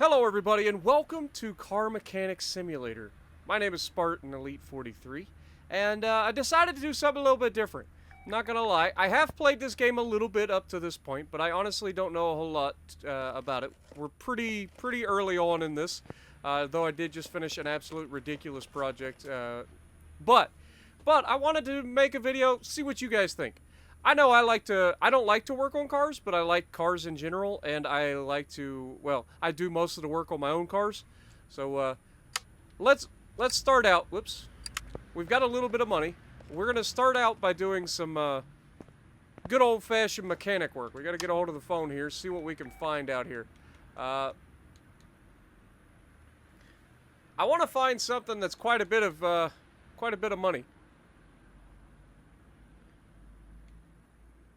Hello everybody and welcome to Car Mechanic Simulator. My name is Spartan Elite 43 and I decided to do something a little bit different. I'm not gonna lie, I have played this game a little bit up to this point, but I honestly don't know a whole lot about it. We're pretty early on in this, though I did just finish an absolute ridiculous project. But I wanted to make a video, see what you guys think. I know I don't like to work on cars, but I like cars in general, and I like to, well, I do most of the work on my own cars. So, let's start out. Whoops. We've got a little bit of money. We're going to start out by doing some, good old-fashioned mechanic work. We got to get a hold of the phone here, see what we can find out here. I want to find something that's quite a bit of money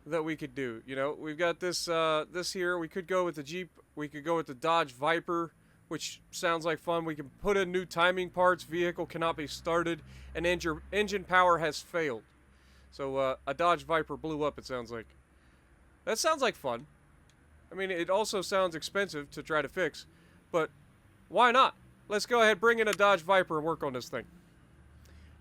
that we could do. You know, we've got this this here. We could go with the Jeep. We could go with the Dodge Viper, which sounds like fun. We can put in new timing parts. Vehicle cannot be started, and engine power has failed. So a Dodge Viper blew up, it sounds like. That sounds like fun. I mean, it also sounds expensive to try to fix, but why not? Let's go ahead, bring in a Dodge Viper and work on this thing.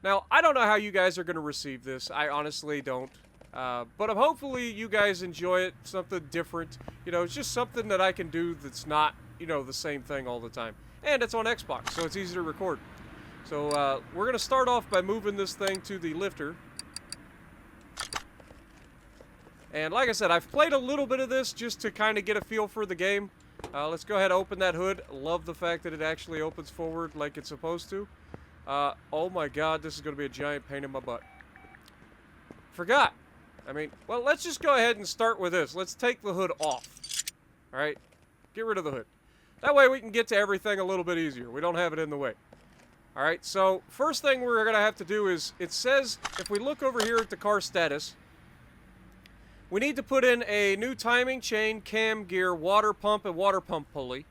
Now, I don't know how you guys are going to receive this. I honestly don't. But hopefully you guys enjoy it, something different. You know, it's just something that I can do that's not, you know, the same thing all the time. And it's on Xbox, so it's easy to record. So we're going to start off by moving this thing to the lifter. And like I said, I've played a little bit of this just to kind of get a feel for the game. Let's go ahead and open that hood. Love the fact that it actually opens forward like it's supposed to. Oh my god, this is going to be a giant pain in my butt. Forgot. I mean, well, let's just go ahead and start with this. Let's take the hood off. Alright? Get rid of the hood. That way we can get to everything a little bit easier. We don't have it in the way. Alright, so first thing we're going to have to do is, it says, if we look over here at the car status, we need to put in a new timing chain, cam gear, water pump, and water pump pulley.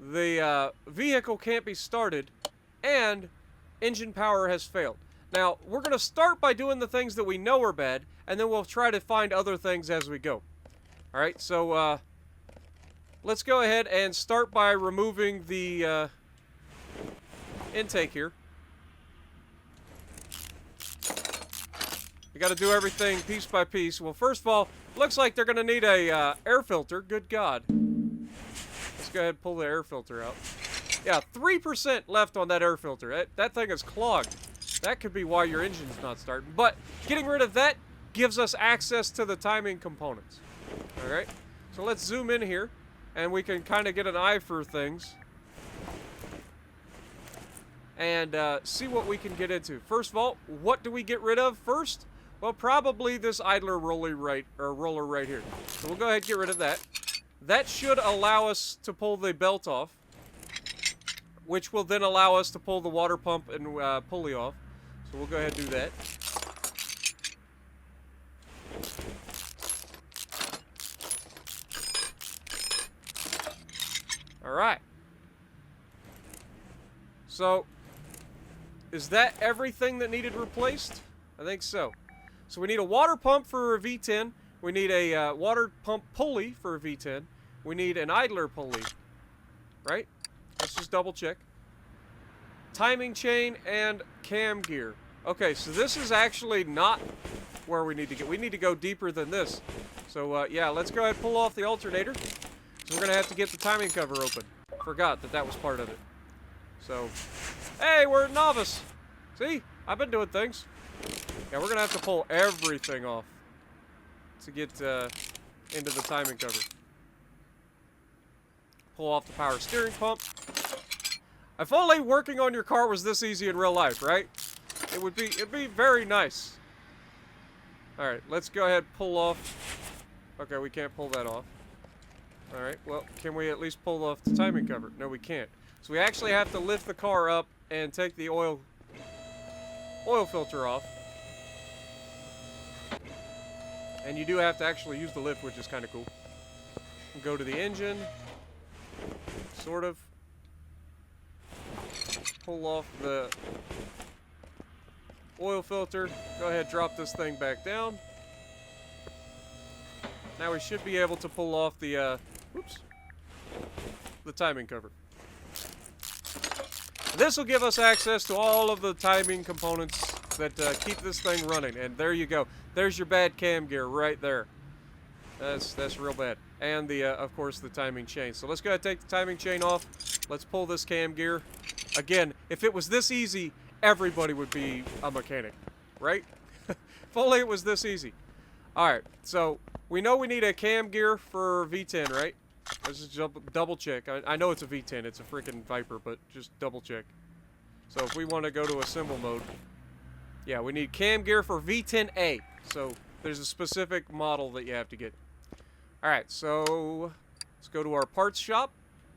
The vehicle can't be started, and engine power has failed. Now, we're going to start by doing the things that we know are bad, and then we'll try to find other things as we go. Alright, so, let's go ahead and start by removing the, intake here. We got to do everything piece by piece. Well, first of all, looks like they're going to need a, air filter. Good God. Let's go ahead and pull the air filter out. Yeah, 3% left on that air filter. That thing is clogged. That could be why your engine's not starting. But getting rid of that gives us access to the timing components. Alright, so let's zoom in here, and we can kind of get an eye for things. And see what we can get into. First of all, what do we get rid of first? Well, probably this idler roller right here. So we'll go ahead and get rid of that. That should allow us to pull the belt off, which will then allow us to pull the water pump and pulley off. So we'll go ahead and do that. Alright. So, is that everything that needed replaced? I think so. So we need a water pump for a V10. We need a water pump pulley for a V10. We need an idler pulley. Right? Let's just double check. Timing chain and cam gear. Okay, so this is actually not where we need to get. We need to go deeper than this. So, yeah, let's go ahead and pull off the alternator. So we're going to have to get the timing cover open. Forgot that that was part of it. So, hey, we're a novice. See? I've been doing things. Yeah, we're going to have to pull everything off to get into the timing cover. Pull off the power steering pump. If only working on your car was this easy in real life, right? It'd be very nice. Alright, let's go ahead and pull off. Okay, we can't pull that off. Alright, well, can we at least pull off the timing cover? No, we can't. So we actually have to lift the car up and take the oil filter off. And you do have to actually use the lift, which is kind of cool. Go to the engine. Sort of. Pull off the oil filter. Go ahead, drop this thing back down. Now we should be able to pull off the the timing cover. This will give us access to all of the timing components that keep this thing running. And there you go. There's your bad cam gear right there. That's real bad. And the of course the timing chain. So let's go ahead and take the timing chain off. Let's pull this cam gear. Again, if it was this easy, everybody would be a mechanic, right? If only it was this easy. Alright, so we know we need a cam gear for V10, right? Let's just double check. I know it's a V10, it's a freaking Viper, but just double check. So if we want to go to assemble mode, yeah, we need cam gear for V10A. So there's a specific model that you have to get. Alright, so let's go to our parts shop,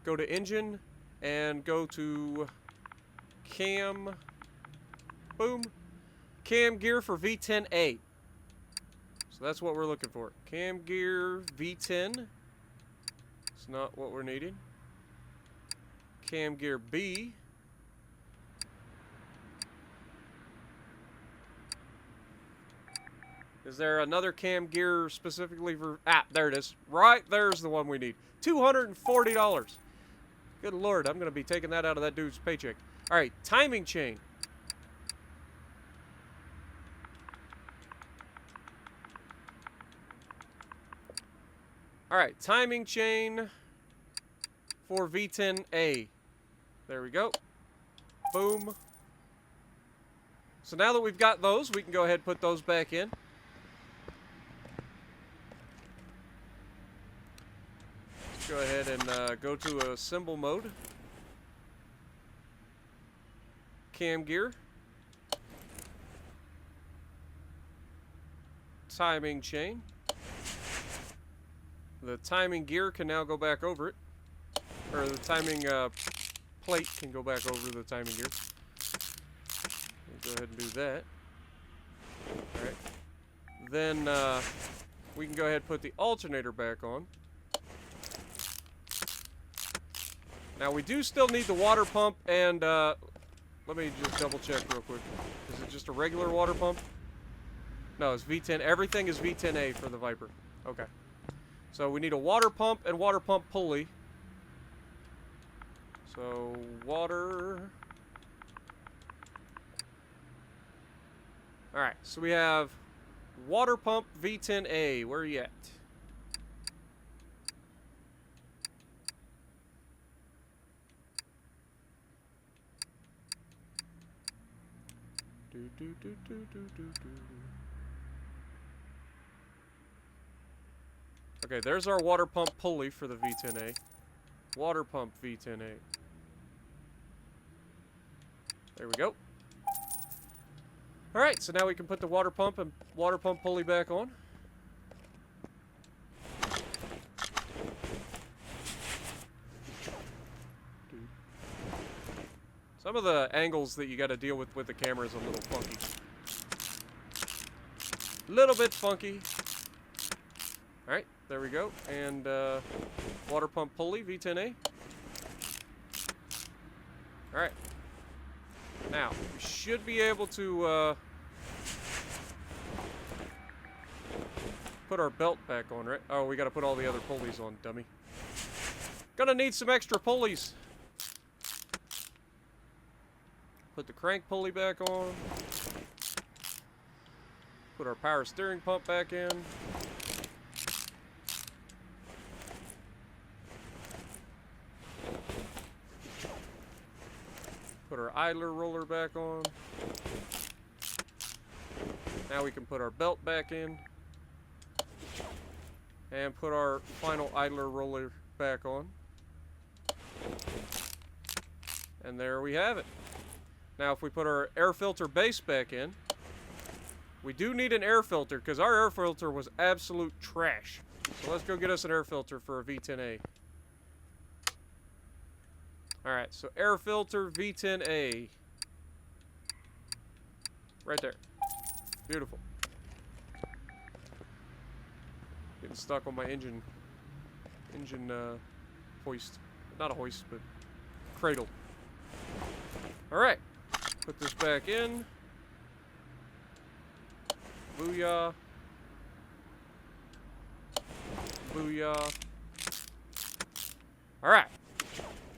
go to engine, and go to cam, boom, cam gear for V10A. So that's what we're looking for. Cam gear V10. It's not what we're needing. Cam gear B. Is there another cam gear specifically for... Ah, there it is. Right there's the one we need. $240. Good lord, I'm going to be taking that out of that dude's paycheck. Alright, timing chain. Alright, timing chain for V10A. There we go. Boom. So now that we've got those, we can go ahead and put those back in. Let's go ahead and go to assemble mode. Cam gear. Timing chain. The timing gear can now go back over it. Or the timing plate can go back over the timing gear. We'll go ahead and do that. Alright. Then we can go ahead and put the alternator back on. Now we do still need the water pump and let me just double check real quick. Is it just a regular water pump? No, it's V10. Everything is V10A for the Viper. Okay. So we need a water pump and water pump pulley. So water. Alright, so we have water pump V10A. Where are you at? Okay, there's our water pump pulley for the V10A. Water pump V10A. There we go. Alright, so now we can put the water pump and water pump pulley back on. Some of the angles that you got to deal with the camera is a little funky. Little bit funky. Alright, there we go. And water pump pulley, V10A. Alright. Now, we should be able to put our belt back on, right? Oh, we got to put all the other pulleys on, dummy. Gonna need some extra pulleys. Put the crank pulley back on. Put our power steering pump back in. Put our idler roller back on. Now we can put our belt back in. And put our final idler roller back on. And there we have it. Now if we put our air filter base back in, we do need an air filter because our air filter was absolute trash. So let's go get us an air filter for a V10A. Alright, so air filter V10A. Right there. Beautiful. Getting stuck on my engine hoist. Not a hoist, but cradle. Alright. Put this back in. Booyah. Booyah. Alright.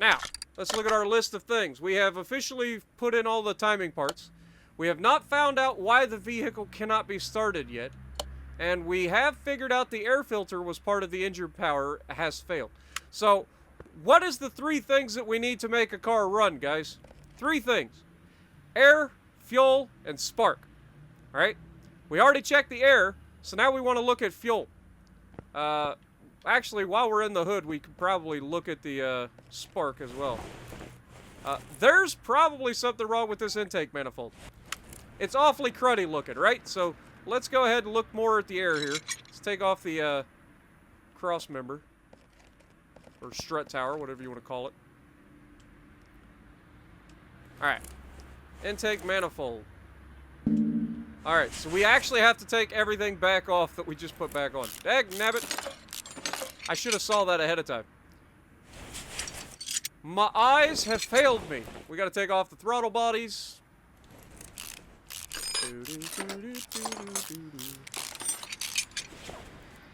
Now, let's look at our list of things. We have officially put in all the timing parts. We have not found out why the vehicle cannot be started yet. And we have figured out the air filter was part of the engine power has failed. So, what is the 3 things that we need to make a car run, guys? 3 things. Air, fuel, and spark. Alright? We already checked the air, so now we want to look at fuel. Actually, while we're in the hood, we could probably look at the spark as well. There's probably something wrong with this intake manifold. It's awfully cruddy looking, right? So let's go ahead and look more at the air here. Let's take off the cross member. Or strut tower, whatever you want to call it. Alright. Intake manifold. Alright, so we actually have to take everything back off that we just put back on. Dagnabbit. I should have saw that ahead of time. My eyes have failed me. We gotta take off the throttle bodies.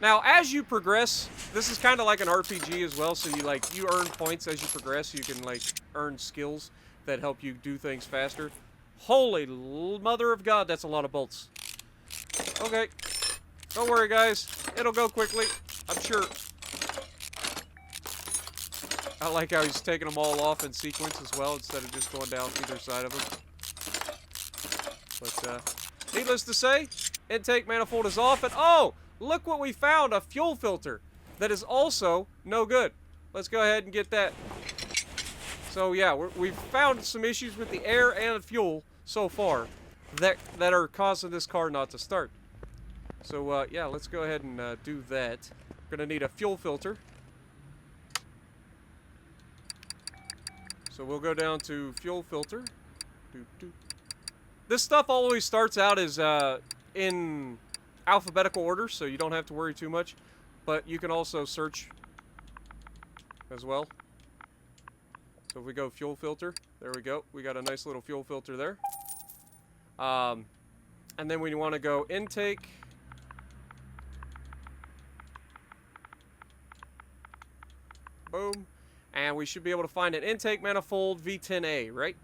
Now, as you progress, this is kind of like an RPG as well, so you earn points as you progress. You can, earn skills that help you do things faster. Holy mother of God, that's a lot of bolts. Okay. Don't worry, guys. It'll go quickly. I'm sure. I like how he's taking them all off in sequence as well, instead of just going down either side of them. But, needless to say, intake manifold is off, and oh! Look what we found! A fuel filter that is also no good. Let's go ahead and get that. So, yeah, we've found some issues with the air and the fuel so far that are causing this car not to start. So, yeah, let's go ahead and do that. We're going to need a fuel filter. So we'll go down to fuel filter. This stuff always starts out as in alphabetical order, so you don't have to worry too much. But you can also search as well. So if we go fuel filter, there we go. We got a nice little fuel filter there. And then we want to go intake. Boom. And we should be able to find an intake manifold V10A, right?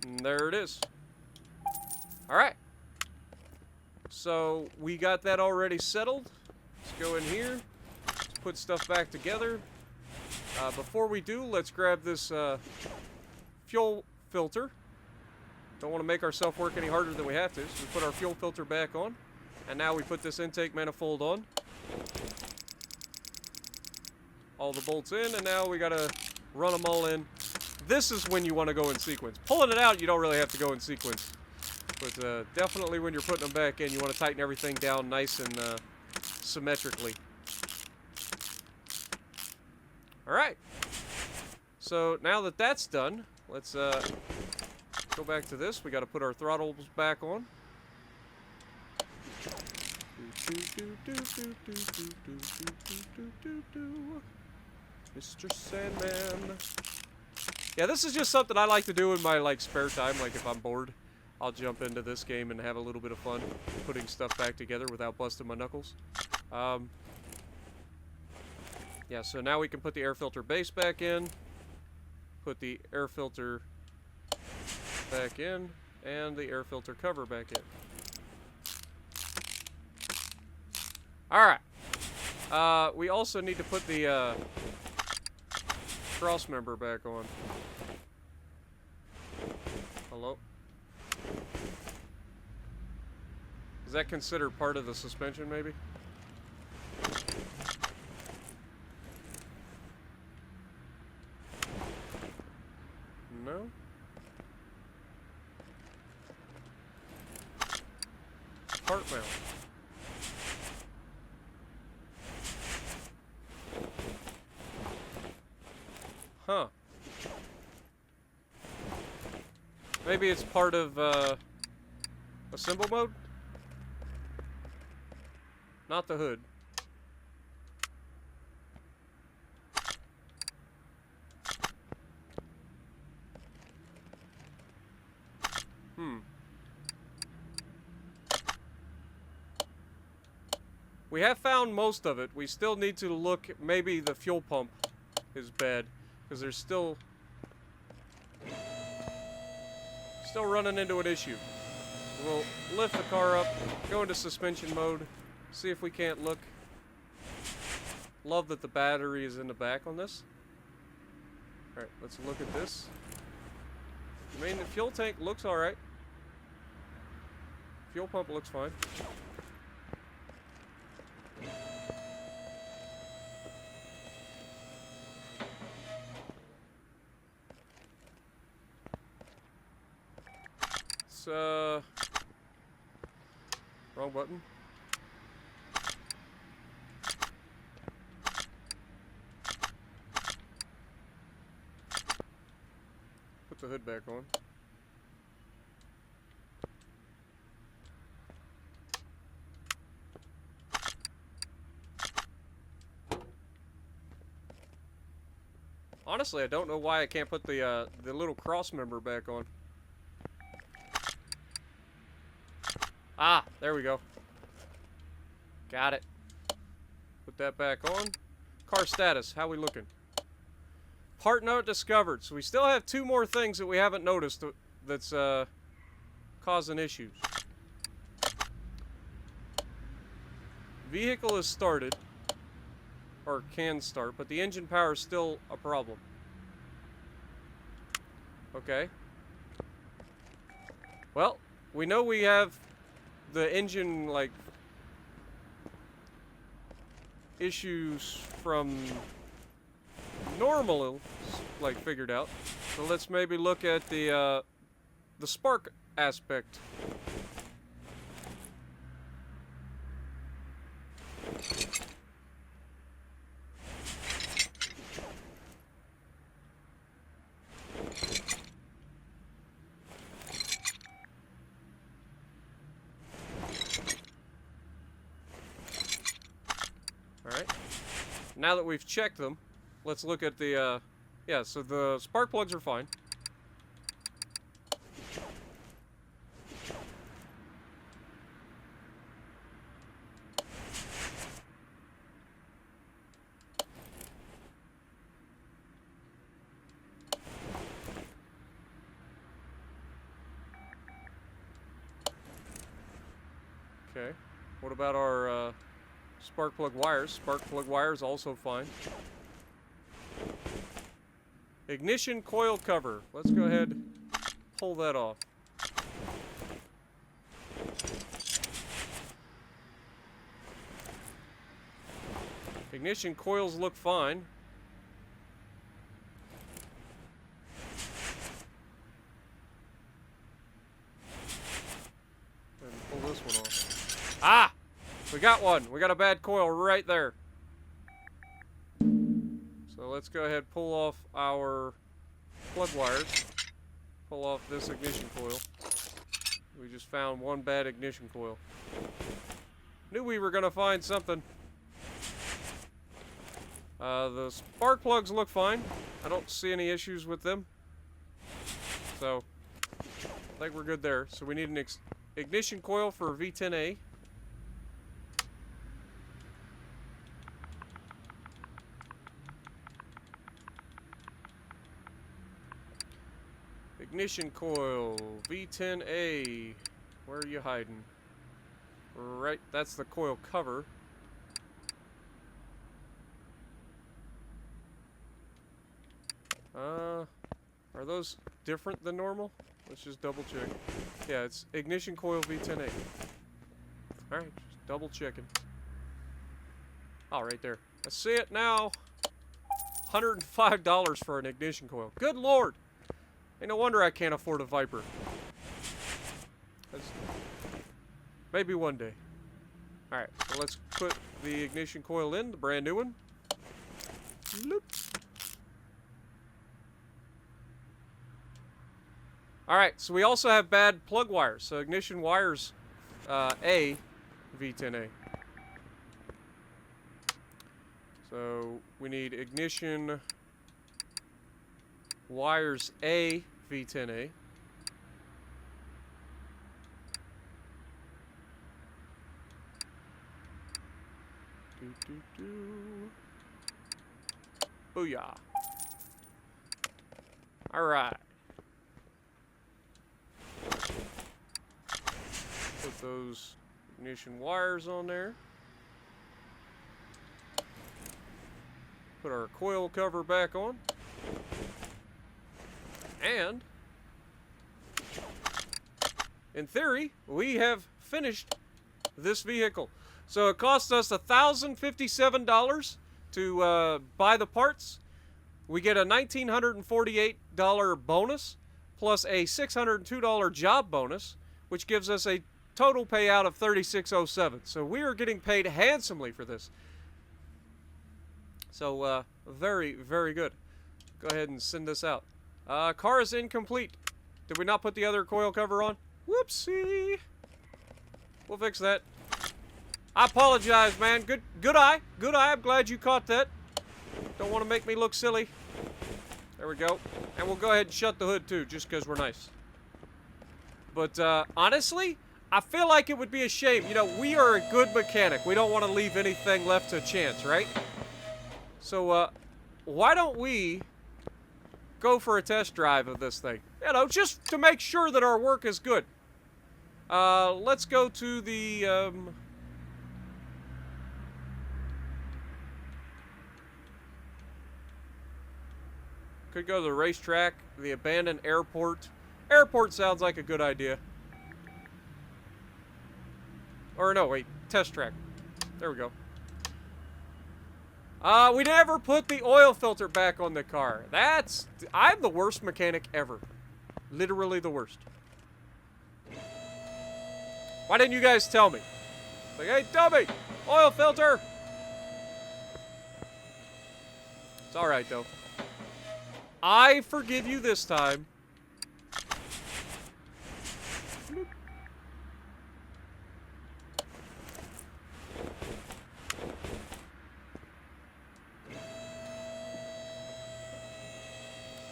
And there it is. Alright. So, we got that already settled. Let's go in here. Let's put stuff back together. Before we do, let's grab this fuel filter. Don't want to make ourselves work any harder than we have to. So we put our fuel filter back on. And now we put this intake manifold on. All the bolts in, and now we gotta run them all in. This is when you want to go in sequence. Pulling it out, you don't really have to go in sequence. But definitely when you're putting them back in, you want to tighten everything down nice and symmetrically. Alright. So now that that's done, let's go back to this. We got to put our throttles back on. Mr. Sandman. Yeah, this is just something I like to do in my spare time. Like if I'm bored, I'll jump into this game and have a little bit of fun putting stuff back together without busting my knuckles. Yeah, so now we can put the air filter base back in, put the air filter back in, and the air filter cover back in. Alright. We also need to put the cross member back on. Hello? Is that considered part of the suspension, maybe? No? Part mount. Huh. Maybe it's part of, assemble mode? Not the hood. We have found most of it. We still need to look, maybe the fuel pump is bad, because there's still running into an issue. We'll lift the car up, go into suspension mode, see if we can't look. Love that the battery is in the back on this. Alright, let's look at this. I mean, the fuel tank looks alright. Fuel pump looks fine. It's, wrong button. Put the hood back on. Honestly, I don't know why I can't put the little cross member back on. Ah, there we go. Got it. Put that back on. Car status, how we looking? Part not discovered. So we still have 2 more things that we haven't noticed that's causing issues. Vehicle is started. Or can start, but the engine power is still a problem. Okay. Well, we know we have the engine, like, issues from normal, like, figured out. So let's maybe look at the spark aspect. Now that we've checked them, let's look at the, yeah, so the spark plugs are fine. Okay, what about our, spark plug wires? Spark plug wires also fine. Ignition coil cover. Let's go ahead and pull that off. Ignition coils look fine. And pull this one off. Ah! We got one. We got a bad coil right there. So let's go ahead and pull off our plug wires. Pull off this ignition coil. We just found one bad ignition coil. Knew we were going to find something. The spark plugs look fine. I don't see any issues with them. So, I think we're good there. So we need an ignition coil for V10A. Ignition coil, V10A. Where are you hiding? Right, that's the coil cover. Are those different than normal? Let's just double check. Yeah, it's ignition coil V10A. Alright, just double checking. Oh, right there. I see it now. $105 for an ignition coil. Good lord! Ain't no wonder I can't afford a Viper. Maybe one day. Alright, so let's put the ignition coil in, the brand new one. Loop. Alright, so we also have bad plug wires. So ignition wires A, V10A. So we need ignition wires A, V10A. Booyah. Alright. Put those ignition wires on there. Put our coil cover back on. And in theory, we have finished this vehicle. So it cost us $1,057 to buy the parts. We get a $1,948 bonus plus a $602 job bonus, which gives us a total payout of $3,607. So we are getting paid handsomely for this. So very, very good. Go ahead and send this out. Car is incomplete. Did we not put the other coil cover on? Whoopsie. We'll fix that. I apologize, man. Good eye. Good eye. I'm glad you caught that. Don't want to make me look silly. There we go. And we'll go ahead and shut the hood, too, just because we're nice. But, honestly, I feel like it would be a shame. You know, we are a good mechanic. We don't want to leave anything left to chance, right? So, why don't we go for a test drive of this thing? You know, just to make sure that our work is good. Let's go to the, could go to the racetrack, the abandoned airport. Airport sounds like a good idea. Or no, wait, test track. There we go. We never put the oil filter back on the car. I'm the worst mechanic ever. Literally the worst. Why didn't you guys tell me? Like, hey, dummy, oil filter. It's alright, though. I forgive you this time.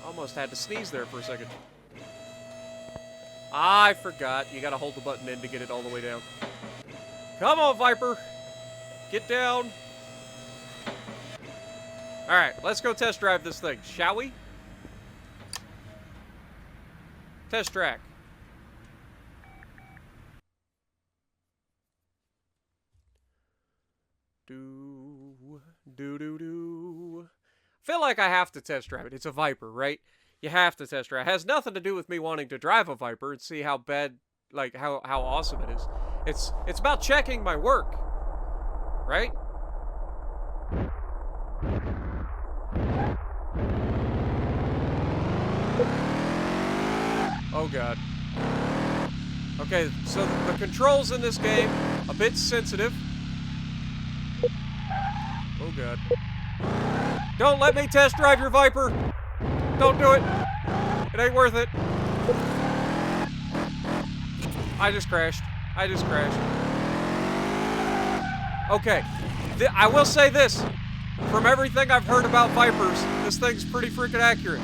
Almost had to sneeze there for a second. I forgot. You gotta hold the button in to get it all the way down. Come on, Viper. Get down. Alright, let's go test drive this thing, shall we? Test track. Feel like I have to test drive it. It's a Viper, right? You have to test drive. It has nothing to do with me wanting to drive a Viper and see how bad, like, how awesome it is. It's about checking my work, right? Oh, God. Okay, so the controls in this game, a bit sensitive. Oh, God. Don't let me test drive your Viper. Don't do it. It ain't worth it. I just crashed. Okay. I will say this. From everything I've heard about Vipers, this thing's pretty freaking accurate.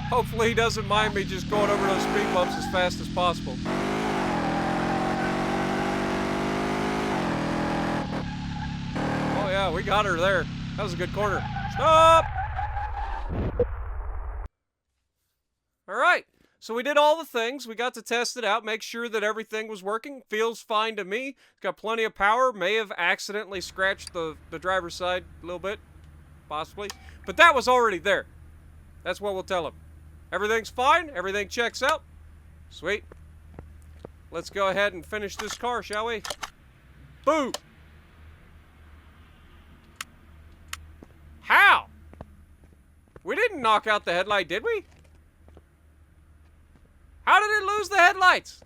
Hopefully he doesn't mind me just going over those speed bumps as fast as possible. Oh yeah, we got her there. That was a good corner. Stop! Alright, so we did all the things. We got to test it out, make sure that everything was working. Feels fine to me. It's got plenty of power. May have accidentally scratched the driver's side a little bit. Possibly. But that was already there. That's what we'll tell him. Everything's fine. Everything checks out. Sweet. Let's go ahead and finish this car, shall we? Boo! How? We didn't knock out the headlight, did we? How did it lose the headlights?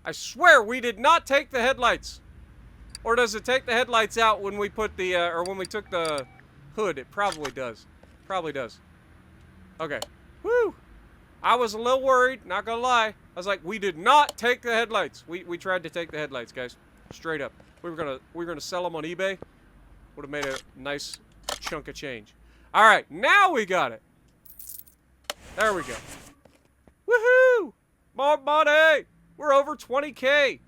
I swear we did not take the headlights. Or does it take the headlights out when we put the, or when we took the hood? It probably does. Probably does. Okay. Woo! I was a little worried, not gonna lie. I was like, we did not take the headlights. We tried to take the headlights, guys. Straight up. We were gonna sell them on eBay. Would have made a nice chunk of change. Alright, now we got it. There we go. Woohoo! More money! We're over 20K.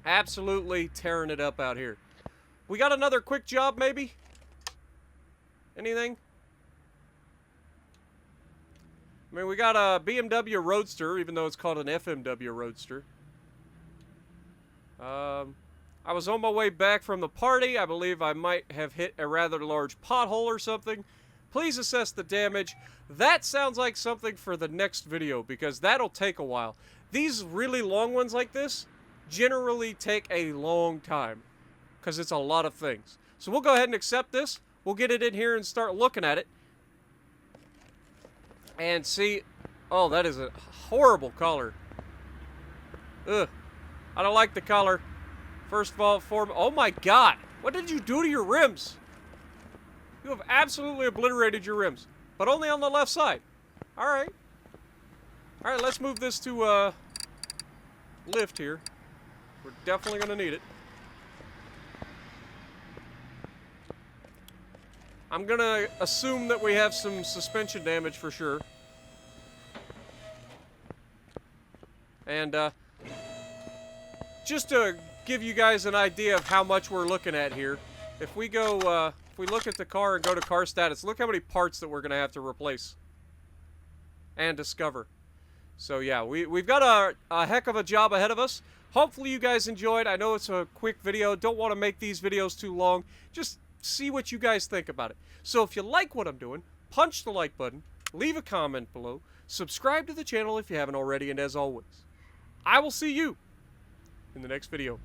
Absolutely tearing it up out here. We got another quick job, maybe? Anything? I mean, we got a BMW Roadster, even though it's called an FMW Roadster. I was on my way back from the party. I believe I might have hit a rather large pothole or something. Please assess the damage. That sounds like something for the next video, because that'll take a while. These really long ones like this generally take a long time, because it's a lot of things. So we'll go ahead and accept this. We'll get it in here and start looking at it. And see, oh, that is a horrible color. Ugh, I don't like the color. First of all, oh my God, what did you do to your rims? You have absolutely obliterated your rims, but only on the left side. All right, let's move this to lift here. We're definitely gonna need it. I'm gonna assume that we have some suspension damage for sure. And just to give you guys an idea of how much we're looking at here, if we go, if we look at the car and go to car status, look how many parts that we're gonna have to replace and discover. So yeah, we've got a heck of a job ahead of us. Hopefully you guys enjoyed. I know it's a quick video. Don't want to make these videos too long. Just see what you guys think about it. So if you like what I'm doing, punch the like button, leave a comment below, subscribe to the channel if you haven't already, and as always, I will see you in the next video.